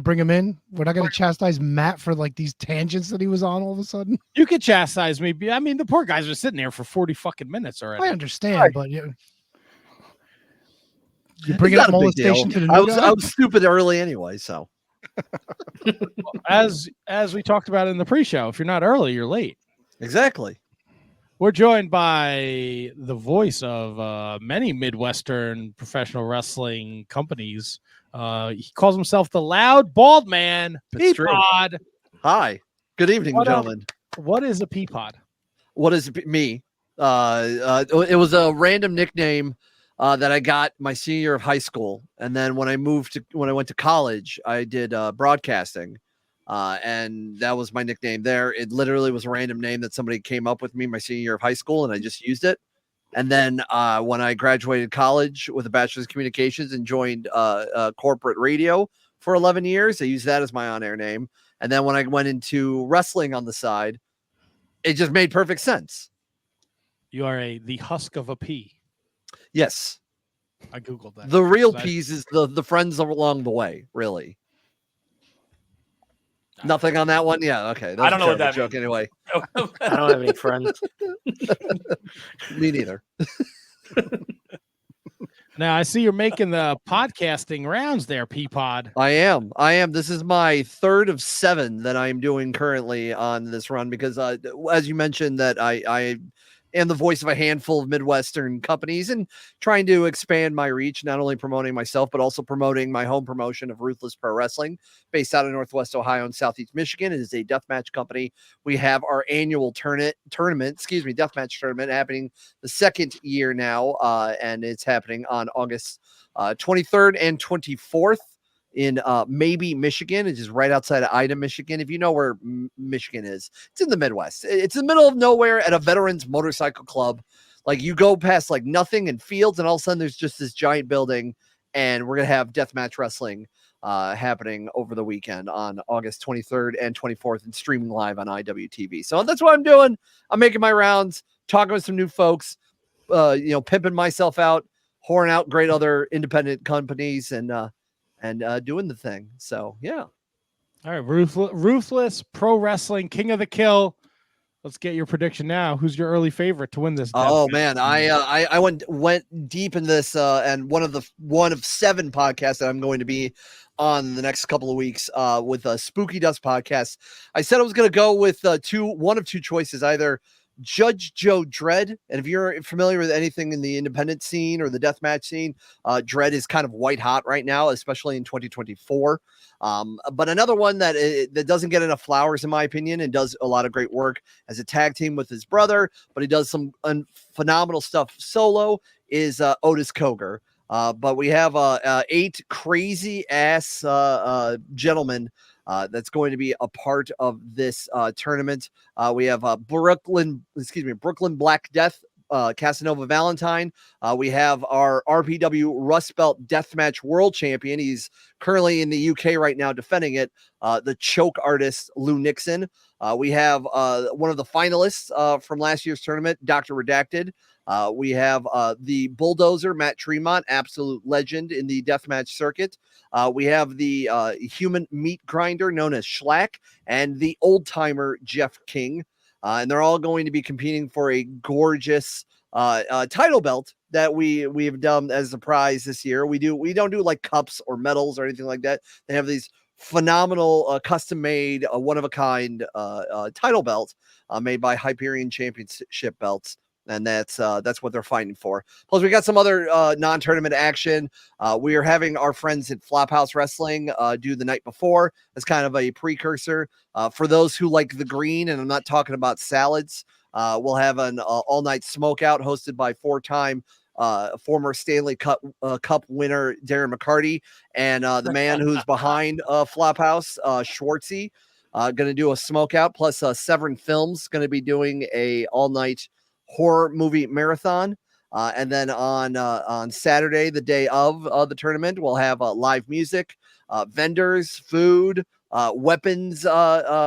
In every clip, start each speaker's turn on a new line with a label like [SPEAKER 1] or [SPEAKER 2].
[SPEAKER 1] bring him in? We're not going to chastise Matt for like these tangents that he was on all of a sudden.
[SPEAKER 2] You could chastise me. I mean, the poor guys were sitting there for 40 fucking minutes already.
[SPEAKER 1] I understand, but you bringing up molestation to the
[SPEAKER 3] I
[SPEAKER 1] new guy?
[SPEAKER 3] was stupid early anyway, so.
[SPEAKER 2] As we talked about in the pre-show, if you're not early, you're late.
[SPEAKER 3] Exactly.
[SPEAKER 2] We're joined by the voice of many Midwestern professional wrestling companies. He calls himself the Loud Bald Man, Peapod.
[SPEAKER 3] Hi. Good evening, gentlemen.
[SPEAKER 2] What is a Peapod?
[SPEAKER 3] What is me? It was a random nickname that I got my senior year of high school. And then when I went to college, I did broadcasting. And that was my nickname there. It literally was a random name that somebody came up with me my senior year of high school, and I just used it. And then when I graduated college with a bachelor's of communications and joined corporate radio for 11 years, I used that as my on-air name. And then when I went into wrestling on the side, it just made perfect sense.
[SPEAKER 2] You are the husk of a pea.
[SPEAKER 3] Yes.
[SPEAKER 2] I Googled that.
[SPEAKER 3] The real peas is the friends along the way, really. Nothing on that one? Yeah, okay.
[SPEAKER 4] I don't know what that
[SPEAKER 3] joke
[SPEAKER 4] means.
[SPEAKER 3] anyway.
[SPEAKER 5] I don't have any friends.
[SPEAKER 3] Me neither.
[SPEAKER 2] Now, I see you're making the podcasting rounds there, Peapod.
[SPEAKER 3] I am. This is my third of 7 that I'm doing currently on this run because, as you mentioned, that I am the voice of a handful of Midwestern companies and trying to expand my reach, not only promoting myself, but also promoting my home promotion of Ruthless Pro Wrestling, based out of Northwest Ohio and Southeast Michigan. It is a deathmatch company. We have our annual deathmatch tournament happening the second year now, and it's happening on August 23rd and 24th. In Maybe, Michigan. It's just right outside of Ida, Michigan. If you know where Michigan is, it's in the Midwest. It's in the middle of nowhere at a veterans motorcycle club. Like you go past like nothing and fields, and all of a sudden there's just this giant building, and we're going to have deathmatch wrestling happening over the weekend on August 23rd and 24th and streaming live on IWTV. So that's what I'm doing. I'm making my rounds, talking with some new folks, pimping myself out, whoring out great other independent companies, and doing the thing. So, yeah.
[SPEAKER 2] All right, Ruthless Pro Wrestling, King of the Kill. Let's get your prediction now. Who's your early favorite to win this?
[SPEAKER 3] Oh man, I went deep in this, and one of 7 podcasts that I'm going to be on the next couple of weeks with a Spooky Dust podcast. I said I was going to go with one of two choices, either Judge Joe Dredd, and if you're familiar with anything in the independent scene or the deathmatch scene, Dredd is kind of white hot right now, especially in 2024. But another one that doesn't get enough flowers, in my opinion, and does a lot of great work as a tag team with his brother, but he does some phenomenal stuff solo, is Otis Cogar. But we have 8 crazy ass gentlemen that's going to be a part of this tournament. We have Brooklyn Black Death, Casanova Valentine. We have our RPW Rust Belt Deathmatch World Champion. He's currently in the UK right now defending it. The choke artist, Lou Nixon. We have one of the finalists from last year's tournament, Dr. Redacted. We have the Bulldozer, Matt Tremont, absolute legend in the deathmatch circuit. We have the human meat grinder known as Schlack, and the old timer, Jeff King. And they're all going to be competing for a gorgeous title belt that we've done as a prize this year. We don't do like cups or medals or anything like that. They have these phenomenal custom made one of a kind title belts made by Hyperion Championship Belts. And that's what they're fighting for. Plus, we got some other non-tournament action. We are having our friends at Flophouse Wrestling do the night before as kind of a precursor. For those who like the green, and I'm not talking about salads, we'll have an all-night smokeout hosted by 4-time former Stanley Cup winner Darren McCarty, and the man who's behind Flophouse, Schwartzy, going to do a smokeout. Plus, Severin Films going to be doing a all-night horror movie marathon. And then on Saturday, the day of the tournament, we'll have live music, vendors, food, weapons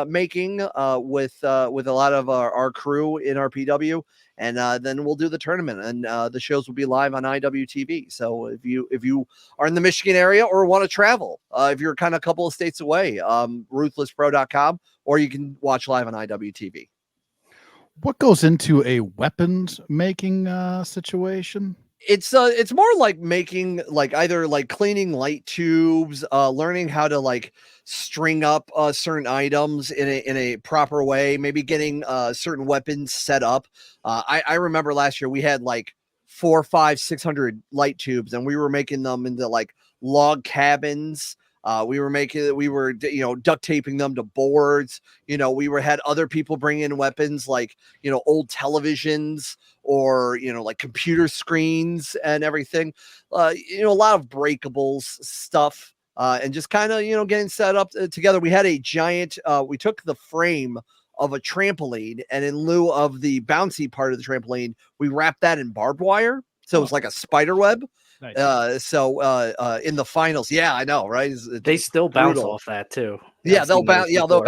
[SPEAKER 3] making with a lot of our crew in our PW, and then we'll do the tournament, and the shows will be live on IWTV. So if you are in the Michigan area or want to travel, if you're kind of a couple of states away, ruthlesspro.com, or you can watch live on IWTV.
[SPEAKER 4] What goes into a weapons making situation?
[SPEAKER 3] It's more like making like either like cleaning light tubes, learning how to like string up certain items in a proper way, maybe getting certain weapons set up. I remember last year we had like 400, 500, 600 light tubes, and we were making them into like log cabins. We were duct taping them to boards. We had other people bring in weapons like, old televisions or, like computer screens and everything. A lot of breakables stuff, and just kind of, getting set up together. We had a giant, we took the frame of a trampoline, and in lieu of the bouncy part of the trampoline, we wrapped that in barbed wire. So it's like a spider web.
[SPEAKER 2] Nice.
[SPEAKER 3] So in the finals, yeah, I know, right?
[SPEAKER 5] They still bounce
[SPEAKER 3] brutal.
[SPEAKER 5] off that too.
[SPEAKER 3] Yeah,
[SPEAKER 5] I've
[SPEAKER 3] they'll
[SPEAKER 5] seen those
[SPEAKER 3] bounce. Yeah, they'll
[SPEAKER 5] before.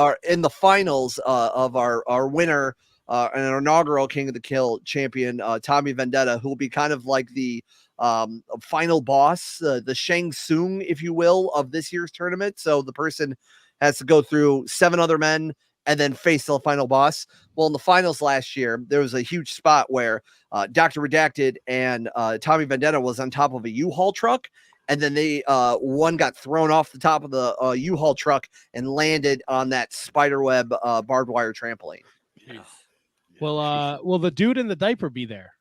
[SPEAKER 3] bounce. In the finals of our winner and our inaugural King of the Kill champion, Tommy Vendetta, who will be kind of like the final boss, the Shang Tsung, if you will, of this year's tournament. So the person has to go through 7 other men and then face the final boss. Well, in the finals last year, there was a huge spot where Dr. Redacted and Tommy Vendetta was on top of a U-Haul truck, and then one got thrown off the top of the U-Haul truck and landed on that spiderweb barbed wire trampoline.
[SPEAKER 2] Will the dude in the diaper be there?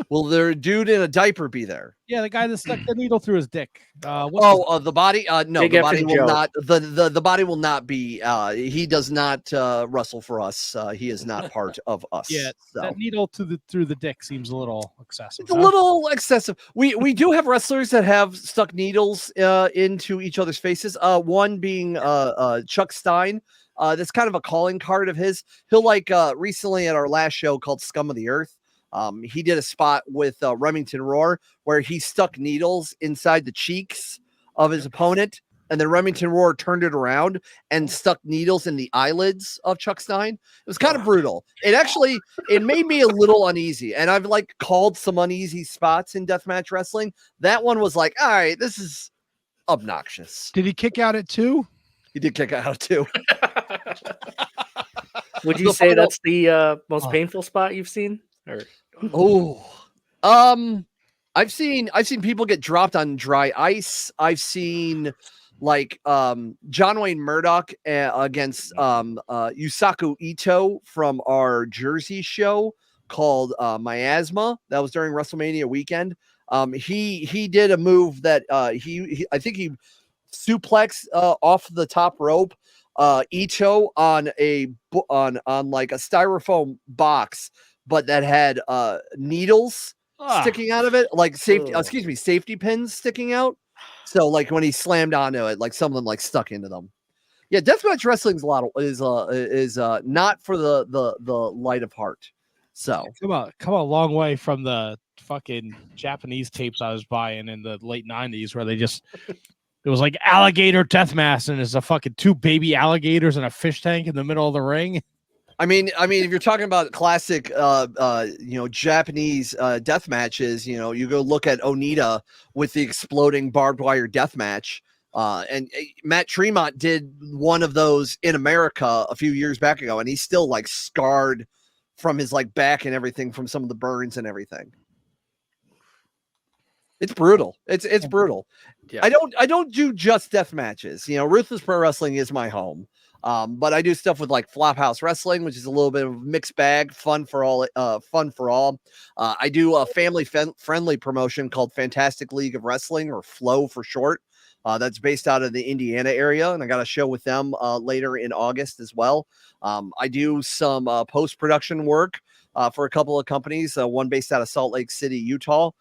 [SPEAKER 3] Will their dude in a diaper be there?
[SPEAKER 2] Yeah, the guy that stuck the needle through his dick.
[SPEAKER 3] The body? No,
[SPEAKER 5] Big
[SPEAKER 3] the body
[SPEAKER 5] effing
[SPEAKER 3] will
[SPEAKER 5] joke.
[SPEAKER 3] not. The body will not be. He does not wrestle for us. He is not part of us.
[SPEAKER 2] Yeah,
[SPEAKER 3] so.
[SPEAKER 2] that needle through the dick seems a little excessive.
[SPEAKER 3] It's a little excessive. We do have wrestlers that have stuck needles into each other's faces. One being Chuck Stein. That's kind of a calling card of his. He'll recently at our last show called Scum of the Earth. He did a spot with Remington Roar where he stuck needles inside the cheeks of his opponent, and then Remington Roar turned it around and stuck needles in the eyelids of Chuck Stein. It was kind of brutal. It made me a little uneasy, and I've called some uneasy spots in deathmatch wrestling. That one was like, all right, this is obnoxious.
[SPEAKER 1] Did he kick out at 2?
[SPEAKER 3] He did kick out too.
[SPEAKER 5] Would you say that's the most painful spot you've seen?
[SPEAKER 3] I've seen people get dropped on dry ice. I've seen John Wayne Murdoch against Yusaku Ito from our Jersey show called Miasma. That was during WrestleMania weekend. He did a move that I think he suplexed off the top rope Ito on a styrofoam box, but that had needles sticking out of it, safety pins sticking out. So when he slammed onto it, some of them stuck into them. Yeah, deathmatch wrestling is not for the light of heart. So
[SPEAKER 2] come a long way from the fucking Japanese tapes I was buying in the late 90s where it was like alligator deathmatch, and there's a fucking 2 baby alligators and a fish tank in the middle of the ring.
[SPEAKER 3] I mean, if you're talking about classic, Japanese death matches, you go look at Onita with the exploding barbed wire death match, and Matt Tremont did one of those in America a few years back ago, and he's still scarred from his back and everything from some of the burns and everything. It's brutal. It's brutal.
[SPEAKER 5] Yeah.
[SPEAKER 3] I don't do just death matches. Ruthless Pro Wrestling is my home. But I do stuff with Flophouse Wrestling, which is a little bit of a mixed bag, fun for all. I do a family friendly promotion called Fantastic League of Wrestling, or FLOW for short. That's based out of the Indiana area, and I got a show with them later in August as well. I do some post-production work for a couple of companies, one based out of Salt Lake City, Utah,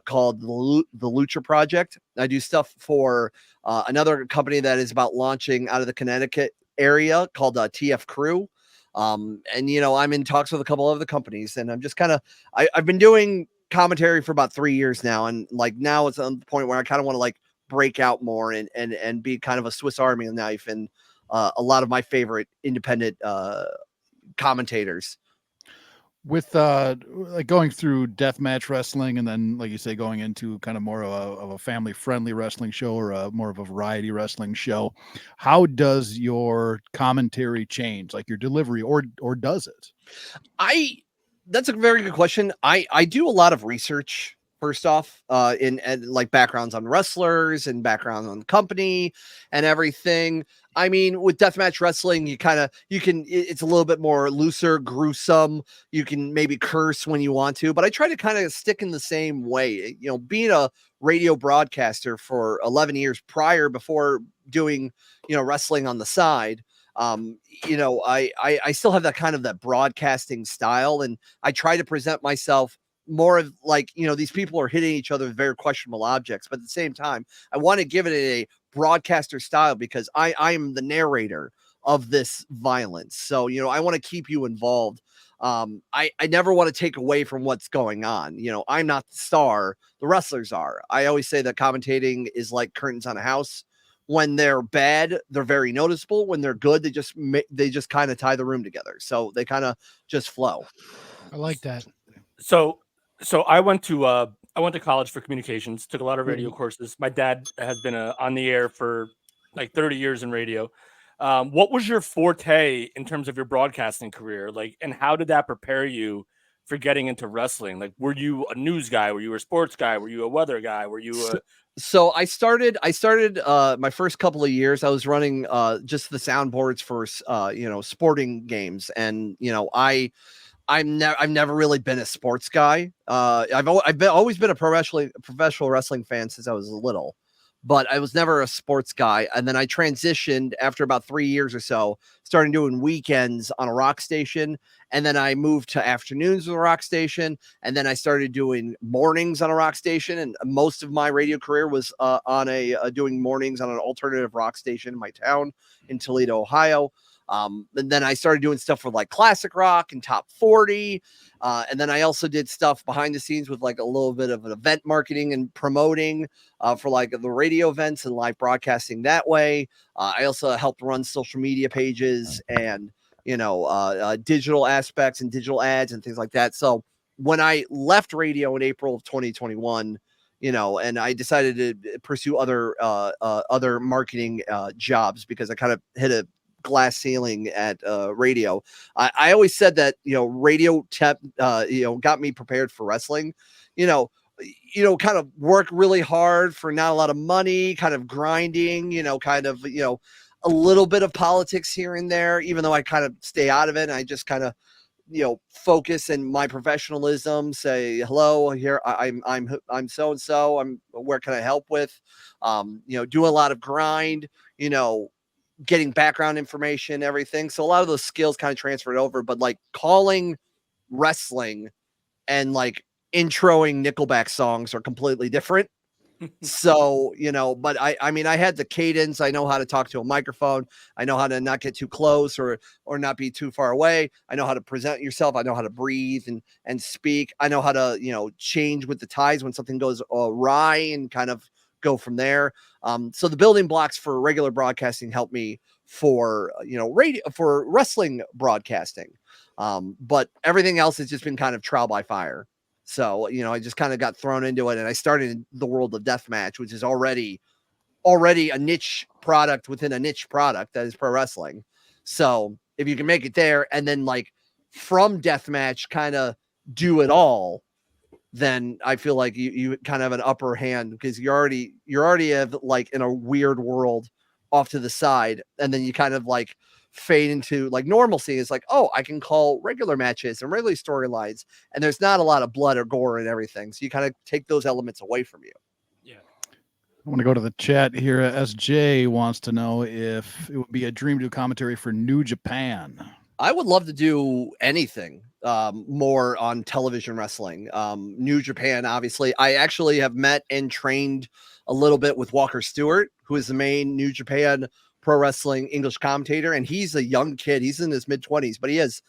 [SPEAKER 3] called the Lucha Project. I do stuff for another company that is about launching out of the Connecticut area called TF Crew. And I'm in talks with a couple of other companies, and I'm just I've been doing commentary for about 3 years now, and now it's on the point where I kind of want to break out more and be kind of a Swiss Army knife and a lot of my favorite independent commentators.
[SPEAKER 4] With like going through deathmatch wrestling and then, like you say, going into kind of more of a family friendly wrestling show or more of a variety wrestling show, how does your commentary change, like your delivery, or does it?
[SPEAKER 3] That's a very good question. I do a lot of research first off, in like backgrounds on wrestlers and background on the company and everything. I mean, with deathmatch wrestling, it's a little bit more looser, gruesome. You can maybe curse when you want to, but I try to kind of stick in the same way. You know, being a radio broadcaster for 11 years before doing, wrestling on the side, I still have that kind of that broadcasting style, and I try to present myself more of like, these people are hitting each other with very questionable objects, but at the same time, I want to give it a broadcaster style because I'm the narrator of this violence. So, I want to keep you involved. I never want to take away from what's going on. I'm not the star, the wrestlers are. I always say that commentating is like curtains on a house. When they're bad, they're very noticeable. When they're good, they just kind of tie the room together. So they kind of just flow.
[SPEAKER 1] I like that.
[SPEAKER 5] So I went to college for communications, took a lot of radio courses. My dad has been on the air for like 30 years in radio. What was your forte in terms of your broadcasting career? Like, and how did that prepare you for getting into wrestling? Like, were you a news guy? Were you a sports guy? Were you a weather guy? Were you
[SPEAKER 3] So I started my first couple of years, I was running just the soundboards for sporting games. And I've never really been a sports guy. I've always been a professional wrestling fan since I was little, but I was never a sports guy. And then I transitioned after about 3 years or so, started doing weekends on a rock station. And then I moved to afternoons with a rock station. And then I started doing mornings on a rock station. And most of my radio career was doing mornings on an alternative rock station in my town in Toledo, Ohio. And then I started doing stuff for like classic rock and top 40. And then I also did stuff behind the scenes with like a little bit of an event marketing and promoting for like the radio events and live broadcasting that way. I also helped run social media pages and, digital aspects and digital ads and things like that. So when I left radio in April of 2021, and I decided to pursue other marketing jobs because I kind of hit a glass ceiling at radio. I always said that, radio got me prepared for wrestling, kind of work really hard for not a lot of money, kind of grinding, a little bit of politics here and there, even though I kind of stay out of it. And I just kind of, focus in my professionalism, say, hello, here, I'm so-and-so, where can I help with, do a lot of grind, getting background information, everything. So a lot of those skills kind of transferred over, but like calling wrestling and like introing Nickelback songs are completely different. So, but I mean, I had the cadence. I know how to talk to a microphone. I know how to not get too close or not be too far away. I know how to present yourself. I know how to breathe and speak. I know how to, change with the ties when something goes awry and kind of go from there. So the building blocks for regular broadcasting helped me for, radio, for wrestling broadcasting. But everything else has just been kind of trial by fire. So, I just kind of got thrown into it, and I started in the world of deathmatch, which is already a niche product within a niche product that is pro wrestling. So if you can make it there and then like from deathmatch kind of do it all, then I feel like you kind of have an upper hand because you're already have like in a weird world off to the side, and then you kind of like fade into like normalcy. It's like, oh, I can call regular matches and regular storylines, and there's not a lot of blood or gore and everything. So you kind of take those elements away from you.
[SPEAKER 5] Yeah.
[SPEAKER 4] I want to go to the chat here. SJ wants to know if it would be a dream to do commentary for New Japan.
[SPEAKER 3] I would love to do anything more on television wrestling. New Japan, obviously. I actually have met and trained a little bit with Walker Stewart, who is the main New Japan Pro Wrestling English commentator, and he's a young kid. He's in his mid-20s, but he has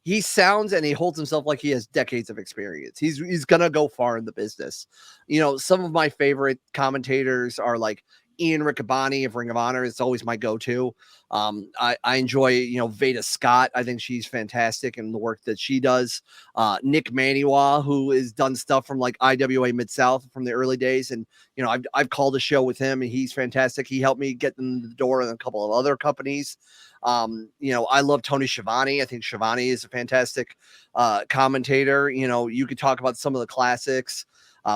[SPEAKER 3] he sounds and he holds himself like he has decades of experience. He's gonna go far in the business. You know, some of my favorite commentators are like Ian Riccaboni of Ring of Honor. It's always my go-to. I enjoy, you know, Veda Scott. I think she's fantastic in the work that she does. Nick Maniwa, who has done stuff from like IWA Mid-South from the early days. And, you know, I've called a show with him and he's fantastic. He helped me get in the door in a couple of other companies. You know, I love Tony Schiavone. I think Schiavone is a fantastic commentator. You know, you could talk about some of the classics.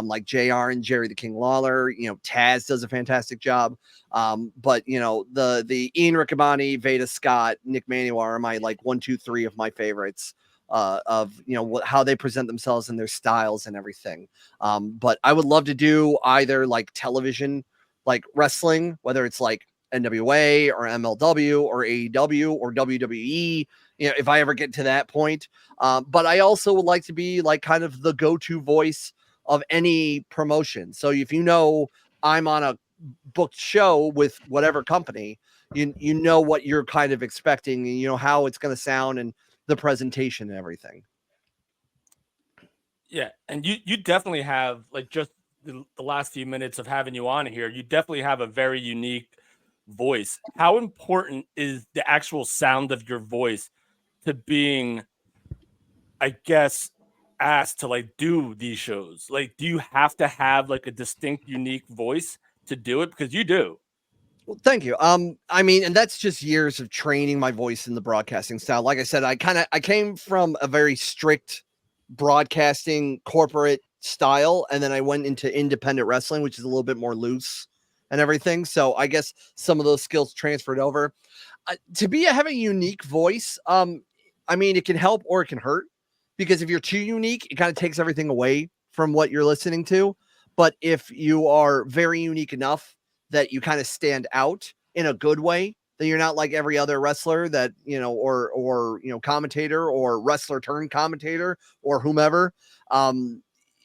[SPEAKER 3] Like JR and Jerry the King Lawler, you know, Taz does a fantastic job. But you know, the Ian Riccaboni, Veda Scott, Nick Maniwa are my like 1, 2, 3 of my favorites of, you know, how they present themselves and their styles and everything. But I would love to do either like television, like wrestling, whether it's like NWA or MLW or AEW or WWE, you know, if I ever get to that point. But I also would like to be like kind of the go-to voice of any promotion. So if you know I'm on a booked show with whatever company, you know what you're kind of expecting, and you know how it's going to sound and the presentation and everything.
[SPEAKER 5] Yeah, and you definitely have, like, just the last few minutes of having you on here, you definitely have a very unique voice. How important is the actual sound of your voice to being, I guess, asked to like do these shows? Like, do you have to have like a distinct, unique voice to do it? Because you do.
[SPEAKER 3] Well, thank you. I mean, and that's just years of training my voice in the broadcasting style. Like I said, I came from a very strict broadcasting corporate style, and then I went into independent wrestling, which is a little bit more loose and everything. So I guess some of those skills transferred over. Have a unique voice. I mean, it can help or it can hurt, because if you're too unique, it kind of takes everything away from what you're listening to. But if you are very unique enough that you kind of stand out in a good way, then you're not like every other wrestler that, you know, or you know, commentator or wrestler turned commentator or whomever.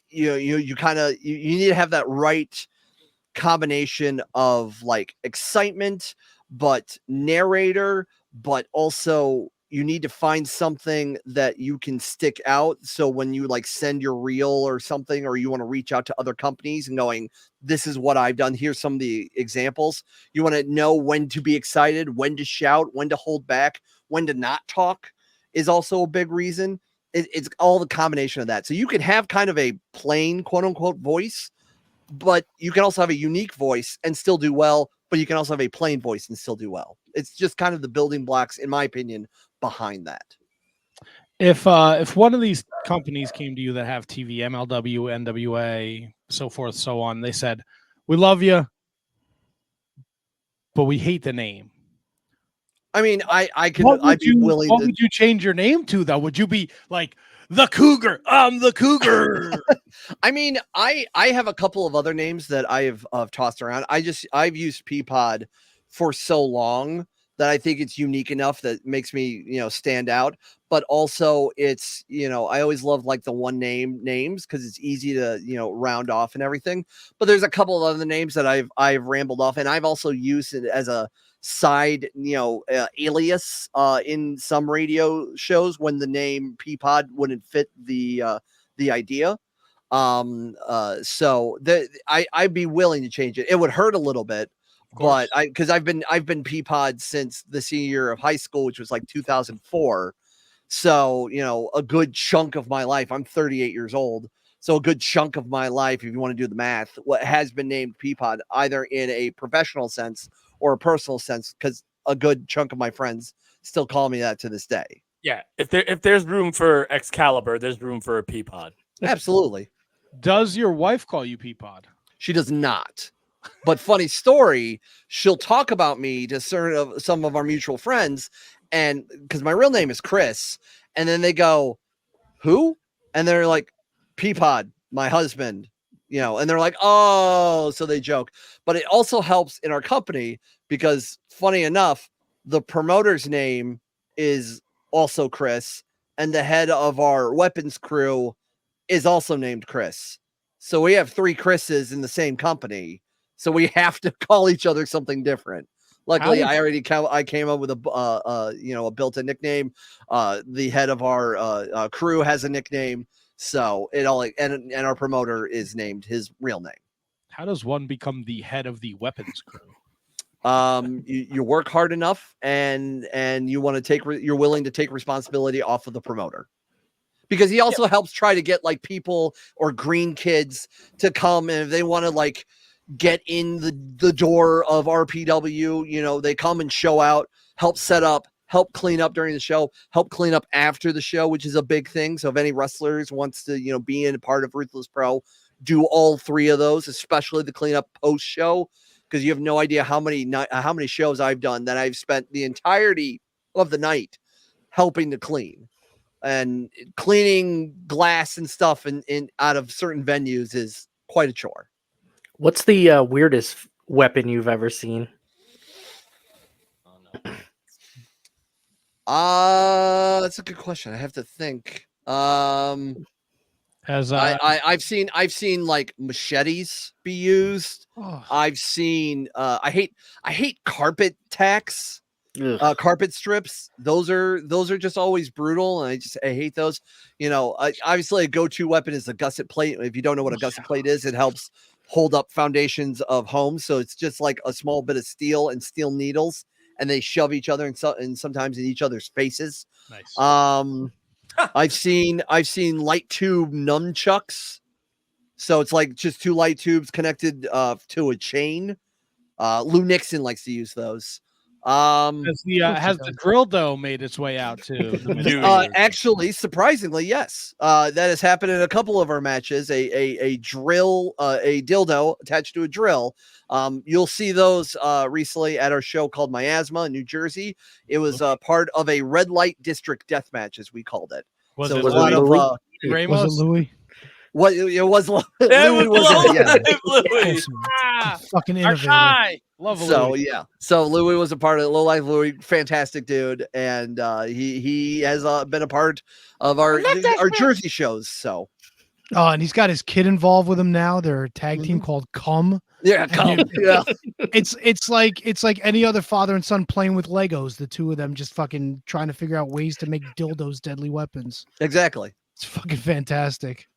[SPEAKER 3] You kind of you need to have that right combination of like excitement, but narrator, but also you need to find something that you can stick out. So when you like send your reel or something, or you want to reach out to other companies and going, this is what I've done, here's some of the examples. You want to know when to be excited, when to shout, when to hold back, when to not talk is also a big reason. It's all the combination of that. So you can have kind of a plain quote unquote voice, but you can also have a unique voice and still do well, but you can also have a plain voice and still do well. It's just kind of the building blocks, in my opinion, behind that.
[SPEAKER 2] If one of these companies came to you that have TV, MLW, NWA, so forth, so on, they said, we love you, but we hate the name.
[SPEAKER 3] I mean, I'd be willing
[SPEAKER 2] what
[SPEAKER 3] to.
[SPEAKER 2] would you change your name to, though? Would you be like the Cougar? I'm the Cougar.
[SPEAKER 3] I mean, I have a couple of other names that I've tossed around. I've used Peapod for so long that I think it's unique enough that makes me, you know, stand out. But also it's, you know, I always love like the one name names because it's easy to, you know, round off and everything. But there's a couple of other names that I've rambled off, and I've also used it as a side, you know, alias in some radio shows when the name Peapod wouldn't fit the idea. So I'd be willing to change it. It would hurt a little bit, but because I've been Peapod since the senior year of high school, which was like 2004. So, you know, a good chunk of my life, I'm 38 years old. So a good chunk of my life, if you want to do the math, what has been named Peapod, either in a professional sense or a personal sense, because a good chunk of my friends still call me that to this day.
[SPEAKER 5] Yeah, if there's room for Excalibur, there's room for a Peapod.
[SPEAKER 3] Absolutely.
[SPEAKER 2] Does your wife call you Peapod?
[SPEAKER 3] She does not. But funny story, she'll talk about me to some of our mutual friends, and because my real name is Chris, and then they go, who? And they're like, Peapod, my husband, you know, and they're like, oh, so they joke. But it also helps in our company because, funny enough, the promoter's name is also Chris, and the head of our weapons crew is also named Chris. So we have 3 Chris's in the same company. So we have to call each other something different. Luckily, I came up with a built-in nickname. The head of our crew has a nickname, so it all and our promoter is named his real name.
[SPEAKER 2] How does one become the head of the weapons crew?
[SPEAKER 3] You work hard enough, and you want to you're willing to take responsibility off of the promoter, because he also helps try to get like people or green kids to come, and if they want to like get in the door of RPW, they come and show out, help set up, help clean up during the show, help clean up after the show, which is a big thing. So if any wrestlers wants to, be in a part of Ruthless Pro, do all three of those, especially the cleanup post show, because you have no idea how many shows I've done that I've spent the entirety of the night helping to clean. And cleaning glass and stuff in out of certain venues is quite a chore.
[SPEAKER 6] What's the weirdest weapon you've ever seen?
[SPEAKER 3] That's a good question. I have to think. I've seen like machetes be used.
[SPEAKER 1] Oh.
[SPEAKER 3] I've seen I hate carpet tacks. Carpet strips. Those are just always brutal, and I hate those. Obviously a go-to weapon is a gusset plate. If you don't know what a gusset plate is, it helps hold up foundations of homes. So it's just like a small bit of steel and steel needles, and they shove each other and sometimes in each other's faces.
[SPEAKER 2] Nice.
[SPEAKER 3] I've seen light tube nunchucks. So it's like just two light tubes connected to a chain. Lou Nixon likes to use those.
[SPEAKER 2] Has the drill dough made its way out to
[SPEAKER 3] actually, surprisingly, yes. That has happened in a couple of our matches. A drill, a dildo attached to a drill. You'll see those recently at our show called Miasma in New Jersey. It was part of a red light district death match, as we called it.
[SPEAKER 2] Was
[SPEAKER 3] so
[SPEAKER 2] it
[SPEAKER 3] a lot of
[SPEAKER 2] Ramos?
[SPEAKER 1] Was it Louis?
[SPEAKER 3] What it was?
[SPEAKER 5] Louis.
[SPEAKER 1] Fucking innovative.
[SPEAKER 2] Love
[SPEAKER 3] Louis.
[SPEAKER 2] Louis.
[SPEAKER 3] So Louis was a part of Low Life Louis, fantastic dude, and he has been a part of our Jersey shows. So,
[SPEAKER 1] and he's got his kid involved with him now. They're a tag team called Cum.
[SPEAKER 3] Yeah, Cum. Yeah,
[SPEAKER 1] it's like any other father and son playing with Legos. The two of them just fucking trying to figure out ways to make dildos deadly weapons.
[SPEAKER 3] Exactly.
[SPEAKER 1] It's fucking fantastic.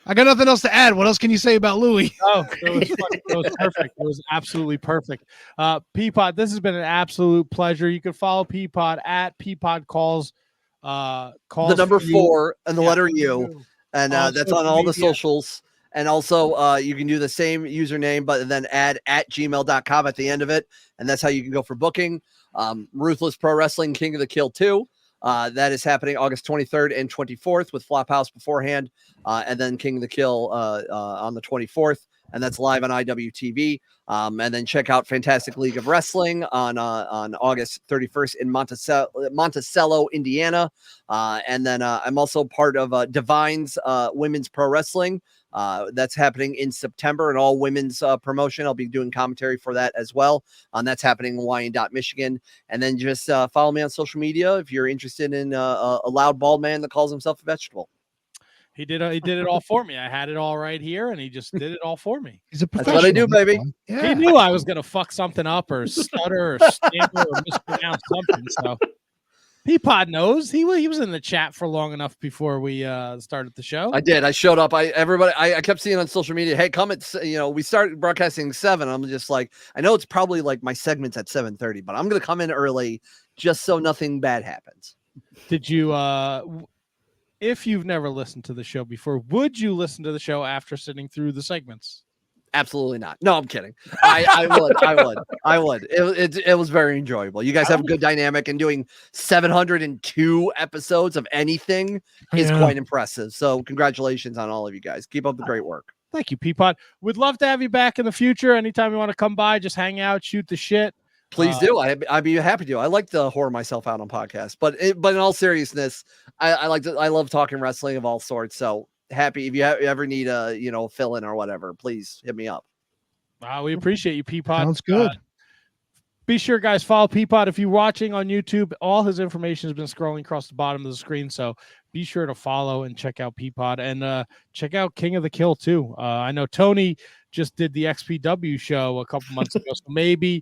[SPEAKER 1] I got nothing else to add. What else can you say about Louis?
[SPEAKER 2] Oh, it was perfect. It was absolutely perfect. Peapod, this has been an absolute pleasure. You can follow Peapod at Peapod calls.
[SPEAKER 3] The number 4 and the letter U, and that's on all the socials. And also, you can do the same username, but then add @gmail.com at the end of it, and that's how you can go for booking. Ruthless Pro Wrestling King of the Kill 2. That is happening August 23rd and 24th with Flophouse beforehand, and then King of the Kill on the 24th, and that's live on IWTV. And then check out Fantastic League of Wrestling on August 31st in Monticello, Indiana. And then I'm also part of Divine's Women's Pro Wrestling. That's happening in September, an all women's promotion. I'll be doing commentary for that as well. That's happening in Wyandotte, Michigan. And then just follow me on social media if you're interested in a loud bald man that calls himself a vegetable.
[SPEAKER 2] He did it all for me. I had it all right here, and he just did it all for me.
[SPEAKER 1] He's a
[SPEAKER 3] professional. That's what I do, baby.
[SPEAKER 1] Yeah.
[SPEAKER 2] He knew I was gonna fuck something up or stutter or stammer or mispronounce something. So Peapod knows. He was in the chat for long enough before we started the show.
[SPEAKER 3] I did. I showed up. I kept seeing on social media, hey, come at, we started broadcasting 7. I'm just like, I know it's probably like my segment's at 7:30, but I'm gonna come in early just so nothing bad happens.
[SPEAKER 2] Did you if you've never listened to the show before, would you listen to the show after sitting through the segments?
[SPEAKER 3] Absolutely not. No, I'm kidding. I would. It was very enjoyable. You guys have a good dynamic, and doing 702 episodes of anything is quite impressive. So congratulations on all of you guys. Keep up the great work.
[SPEAKER 2] Thank you, Peapod. We'd love to have you back in the future. Anytime you want to come by, just hang out, shoot the shit.
[SPEAKER 3] Please do. I'd be happy to. I like to whore myself out on podcasts, but in all seriousness, I love talking wrestling of all sorts. So happy if you ever need a fill in or whatever, please hit me up.
[SPEAKER 2] Wow, we appreciate you, Peapod.
[SPEAKER 1] Sounds good.
[SPEAKER 2] be sure, guys, follow Peapod. If you're watching on YouTube, all his information has been scrolling across the bottom of the screen. So be sure to follow and check out Peapod, and check out King of the Kill too. I know Tony just did the XPW show a couple months ago, so maybe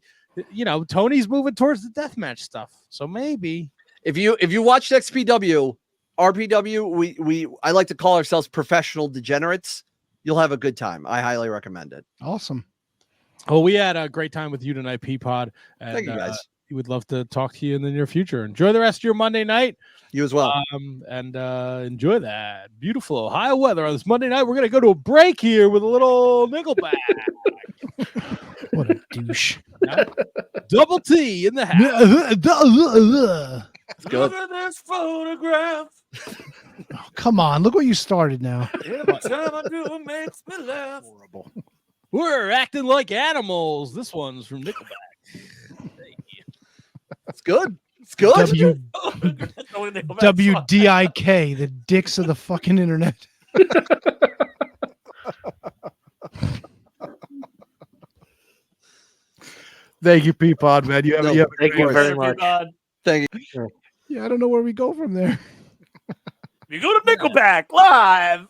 [SPEAKER 2] Tony's moving towards the deathmatch stuff. So maybe
[SPEAKER 3] if you watched XPW, RPW, I like to call ourselves professional degenerates. You'll have a good time. I highly recommend it.
[SPEAKER 1] Awesome.
[SPEAKER 2] Well, we had a great time with you tonight, Peapod. And,
[SPEAKER 3] Thank you, guys.
[SPEAKER 2] We would love to talk to you in the near future. Enjoy the rest of your Monday night.
[SPEAKER 3] You as well.
[SPEAKER 2] And enjoy that beautiful Ohio weather on this Monday night. We're going to go to a break here with a little Nickelback.
[SPEAKER 1] What a douche.
[SPEAKER 2] Double T in the house.
[SPEAKER 5] Look at this photograph.
[SPEAKER 1] Oh, come on. Look what you started now.
[SPEAKER 5] Every time I do it makes me laugh.
[SPEAKER 4] Horrible.
[SPEAKER 2] We're acting like animals. This one's from Nickelback.
[SPEAKER 3] It's good. It's good.
[SPEAKER 1] WDIK, the dicks of the fucking internet.
[SPEAKER 4] Thank you, Peapod, man. You have
[SPEAKER 6] Thank you very much.
[SPEAKER 3] Thank you.
[SPEAKER 1] Yeah, I don't know where we go from there.
[SPEAKER 5] You go to Nickelback live.